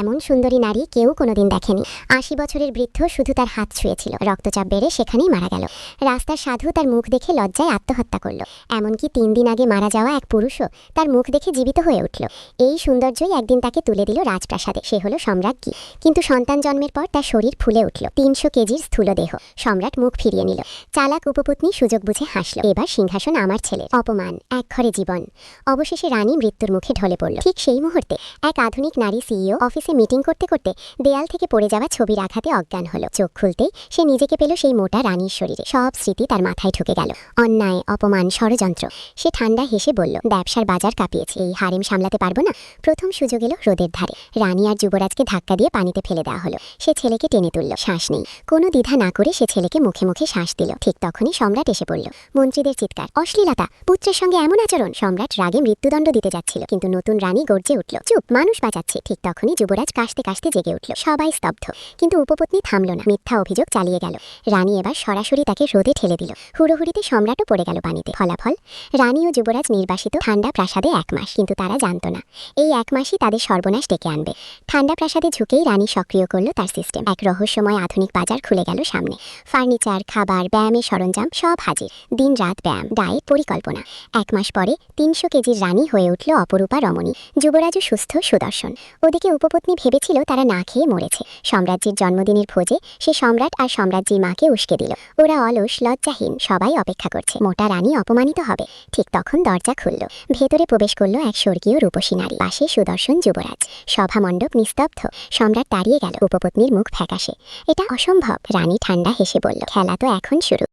এমন সুন্দরী নারী কেউ কোনোদিন দেখেনি। ৮০ বছরের বৃদ্ধ শুধু তার হাত ছুঁয়েছিল, রক্তচাপ বেড়ে সেখানেই মারা গেল। রাস্তার সাধু তার মুখ দেখে লজ্জায় আত্মহত্যা করল। এমনকি ৩ দিন আগে মারা যাওয়া এক পুরুষও তার মুখ দেখে জীবিত হয়ে উঠল। এই সৌন্দর্যই একদিন তাকে তুলে দিল রাজপ্রাসাদে। সে হলো সম্রাজ্ঞী। কিন্তু সন্তান জন্মের পর তার শরীর ফুলে উঠল। ৩০০ কেজির স্থূল দেহ। সম্রাট মুখ ফিরিয়ে নিল। চালাক উপপত্নী সুযোগ বুঝে হাসল। এবার সিংহাসন আমার ছেলের। অপমান, একঘরে জীবন। অবশেষে রানী মৃত্যুর মুখে ঢলে পড়ল। ঠিক সেই মুহূর্তে এক আধুনিক নারী সিইও অফিসে মিটিং করতে করতে দেয়াল থেকে পড়ে যাওয়া ছবির আঘাতে অজ্ঞান হলো। চোখ খুলতেই সে নিজেকে পেল সেই মোটা রানীর শরীরে। সব স্মৃতি তার মাথায় ঢুকে গেল। অন্যায়, অপমান, ষড়যন্ত্র। সে ঠান্ডা হেসে বলল, ব্যবসার বাজার কাঁপিয়েছে, এই হারেম সামলাতে পারবো না। প্রথম সুযোগ এলো রোদের ধারে। রানী আর যুবরাজকে ধাক্কা দিয়ে পানিতে ফেলে দেওয়া হলো। সে ছেলেকে টেনে তুলল। শ্বাস নেই। কোনো দ্বিধা না করে সে ছেলেকে মুখে মুখে শ্বাস দিল। ঠিক তখনই সম্রাট এসে পড়ল। মন্ত্রীদের চিৎকার, অশ্লীলতা, পুত্রের সঙ্গে এমন আচরণ। সম্রাট রাগে মৃত্যুদণ্ড দিতে যাচ্ছিল, কিন্তু নতুন রানী গর্জে উঠল, চুপ, মানুষ বাঁচাচ্ছে। ঠিক তখনই যুবরাজ কাশতে কাশতে জেগে উঠল। সবাই স্তব্ধ, কিন্তু উপপত্নী থামল না। মিথ্যা অভিযোগ চালিয়ে গেল। রানী এবার সরাসরি তাকে রোদে ঠেলে দিল। হুড়োহুড়িতে সম্রাটও পড়ে গেল পানিতে। ফলাফল, রানী ও যুবরাজ নির্বাসিত। ঠান্ডা প্রাসাদে ১ মাস। কিন্তু তারা জানত না, এই ১ মাসই তাদের সর্বনাশ ডেকে আনবে। ঠান্ডা প্রাসাদে ঝুঁকেই রানী সক্রিয় করল তার সিস্টেম। এক রহস্যময় আধুনিক বাজার খুলে গেল সামনে। ফার্নিচার, খাবার, ব্যায়ামের সরঞ্জাম সব হাজির। দিন রাত ব্যায়াম, ডায়েট, পরিকল্পনা। ১ মাস পরে ৩০০ কেজির রানী হয়ে উঠল অপরূপা রমণী। যুবরাজও সুস্থ, সুদর্শন। ওদিকে উপপত্নী ভেবেছিল তারা না খেয়ে মরেছে। সম্রাজ্যের জন্মদিনের ভোজে সে সম্রাট আর সম্রাজ্ঞীর মাকে উস্কে দিল। ওরা অলস, লজ্জাহীন, সবাই অপেক্ষা করছে মোটা রানী অপমানিত হবে। ঠিক তখন দরজা খুলল। ভেতরে প্রবেশ করল এক স্বর্গীয় রূপসী নারী। পাশে সুদর্শন যুবরাজ। সভামণ্ডপ নিস্তব্ধ। সম্রাট দাঁড়িয়ে গেল। উপপত্নীর মুখ ফ্যাকাশে। এটা অসম্ভব। রানী ঠান্ডা হেসে বলল, খেলা তো এখন শুরু।